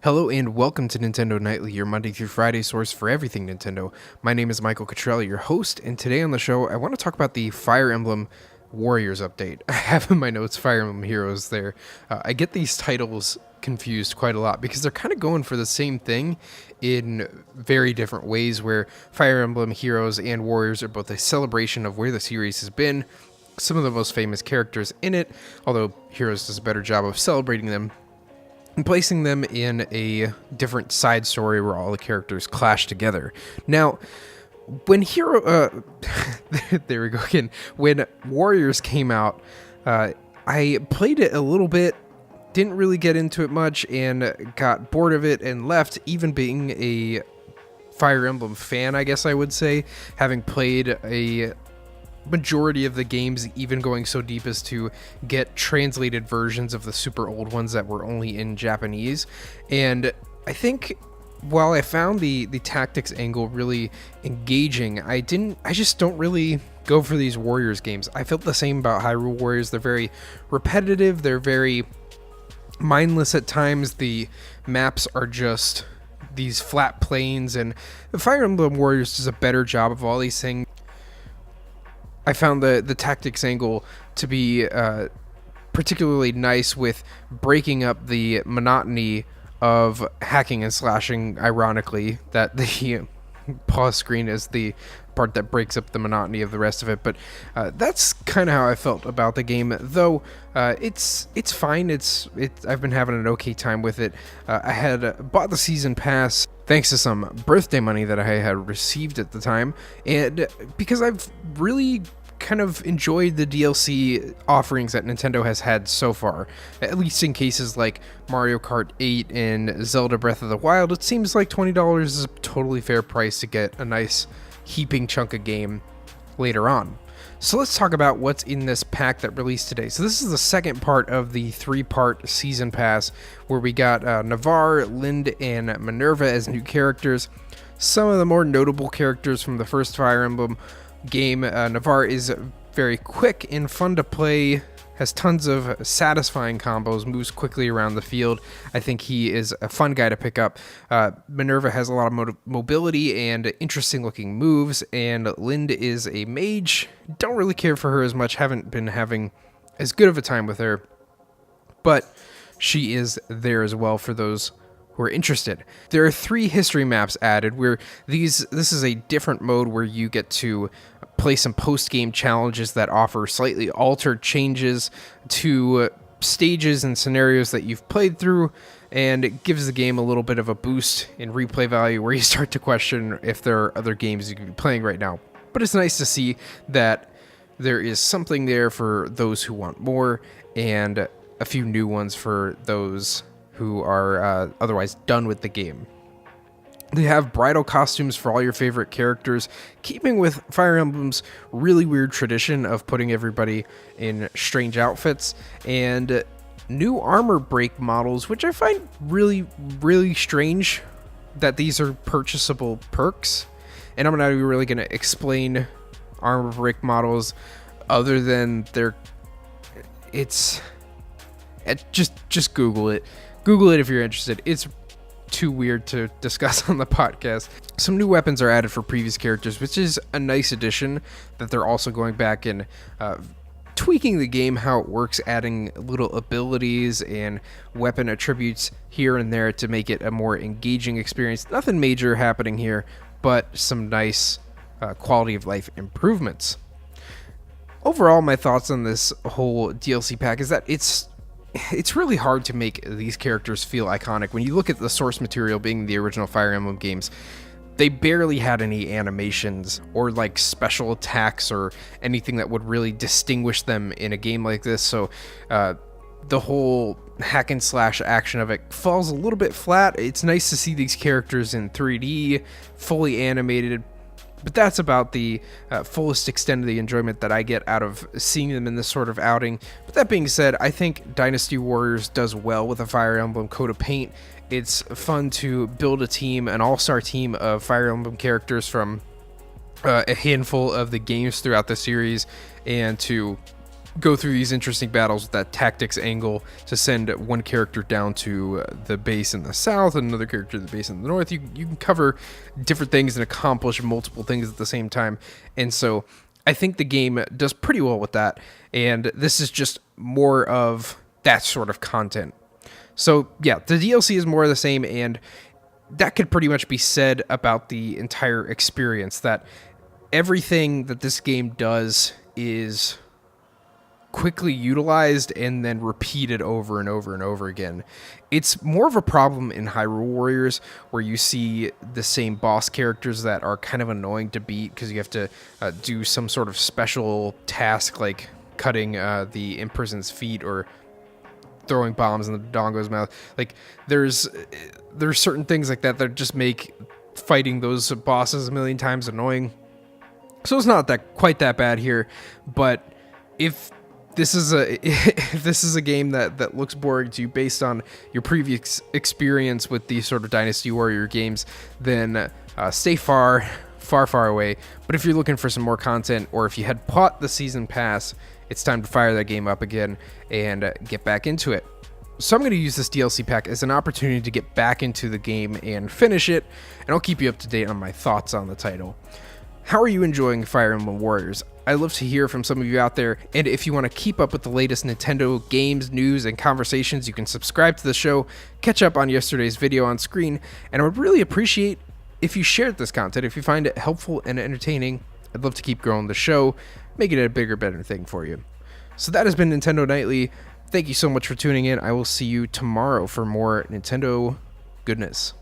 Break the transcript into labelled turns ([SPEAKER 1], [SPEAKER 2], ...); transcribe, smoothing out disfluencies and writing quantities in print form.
[SPEAKER 1] Hello and welcome to Nintendo Nightly, your Monday through Friday source for everything Nintendo. My name is Michael Cottrell, your host, and today on the show I want to talk about the Fire Emblem Warriors update. I have in my notes Fire Emblem Heroes there. I get these titles confused quite a lot because they're kind of going for the same thing in very different ways, where Fire Emblem Heroes and Warriors are both a celebration of where the series has been, some of the most famous characters in it, although Heroes does a better job of celebrating them and placing them in a different side story where all the characters clash together. Now, when there we go again. When Warriors came out, I played it a little bit, didn't really get into it much, and got bored of it and left, even being a Fire Emblem fan, I guess I would say, having played a majority of the games, even going so deep as to get translated versions of the super old ones that were only in Japanese. And I think while I found the tactics angle really engaging, I just don't really go for these Warriors games. I felt the same about Hyrule Warriors. They're very repetitive, they're very mindless at times. The maps are just these flat plains, and Fire Emblem Warriors does a better job of all these things. I found the tactics angle to be particularly nice with breaking up the monotony of hacking and slashing. Ironically, that the pause screen is the part that breaks up the monotony of the rest of it. But that's kind of how I felt about the game, though. It's fine. I've been having an okay time with it. I had bought the season pass thanks to some birthday money that I had received at the time, and because I've really kind of enjoyed the DLC offerings that Nintendo has had so far, at least in cases like Mario Kart 8 and Zelda Breath of the Wild. It seems like $20 is a totally fair price to get a nice heaping chunk of game later on. So let's talk about what's in this pack that released today. So this is the second part of the 3-part season pass, where we got Navarre, Lind, and Minerva as new characters. Some of the more notable characters from the first Fire Emblem game. Navarre is very quick and fun to play, has tons of satisfying combos, moves quickly around the field. I think he is a fun guy to pick up. Minerva has a lot of mobility and interesting looking moves, and Lind is a mage. Don't really care for her as much, haven't been having as good of a time with her, but she is there as well for those who are interested. There are 3 history maps added, where this is a different mode where you get to play some post-game challenges that offer slightly altered changes to stages and scenarios that you've played through, and it gives the game a little bit of a boost in replay value, where you start to question if there are other games you could be playing right now. But it's nice to see that there is something there for those who want more, and a few new ones for those who are otherwise done with the game. They have bridal costumes for all your favorite characters, keeping with Fire Emblem's really weird tradition of putting everybody in strange outfits, and new armor break models, which I find really, really strange that these are purchasable perks. And I'm not really going to explain armor break models other than just Google it. Google it if you're interested. It's too weird to discuss on the podcast. Some new weapons are added for previous characters, which is a nice addition, that they're also going back and tweaking the game, how it works, adding little abilities and weapon attributes here and there to make it a more engaging experience. Nothing major happening here, but some nice quality of life improvements. Overall, my thoughts on this whole DLC pack is that it's really hard to make these characters feel iconic. When you look at the source material being the original Fire Emblem games, they barely had any animations or like special attacks or anything that would really distinguish them in a game like this. So the whole hack and slash action of it falls a little bit flat. It's nice to see these characters in 3D, fully animated, but that's about the fullest extent of the enjoyment that I get out of seeing them in this sort of outing. But that being said, I think Dynasty Warriors does well with a Fire Emblem coat of paint. It's fun to build a team, an all-star team of Fire Emblem characters from a handful of the games throughout the series, and to go through these interesting battles with that tactics angle to send one character down to the base in the south and another character to the base in the north. You can cover different things and accomplish multiple things at the same time. And so I think the game does pretty well with that. And this is just more of that sort of content. So yeah, the DLC is more of the same, and that could pretty much be said about the entire experience, that everything that this game does is quickly utilized and then repeated over and over and over again. It's more of a problem in Hyrule Warriors, where you see the same boss characters that are kind of annoying to beat because you have to do some sort of special task like cutting the imprisoned's feet or throwing bombs in the Dongo's mouth. Like there's certain things like that just make fighting those bosses a million times annoying. So it's not that quite that bad here, but if this is a game that looks boring to you based on your previous experience with these sort of Dynasty Warrior games, then stay far away. But if you're looking for some more content, or if you had bought the season pass, it's time to fire that game up again and get back into it. So I'm going to use this DLC pack as an opportunity to get back into the game and finish it, and I'll keep you up to date on my thoughts on the title. How are you enjoying Fire Emblem Warriors? I'd love to hear from some of you out there, and if you want to keep up with the latest Nintendo games, news, and conversations, you can subscribe to the show, catch up on yesterday's video on screen, and I would really appreciate if you shared this content. If you find it helpful and entertaining, I'd love to keep growing the show, making it a bigger, better thing for you. So that has been Nintendo Nightly. Thank you so much for tuning in. I will see you tomorrow for more Nintendo goodness.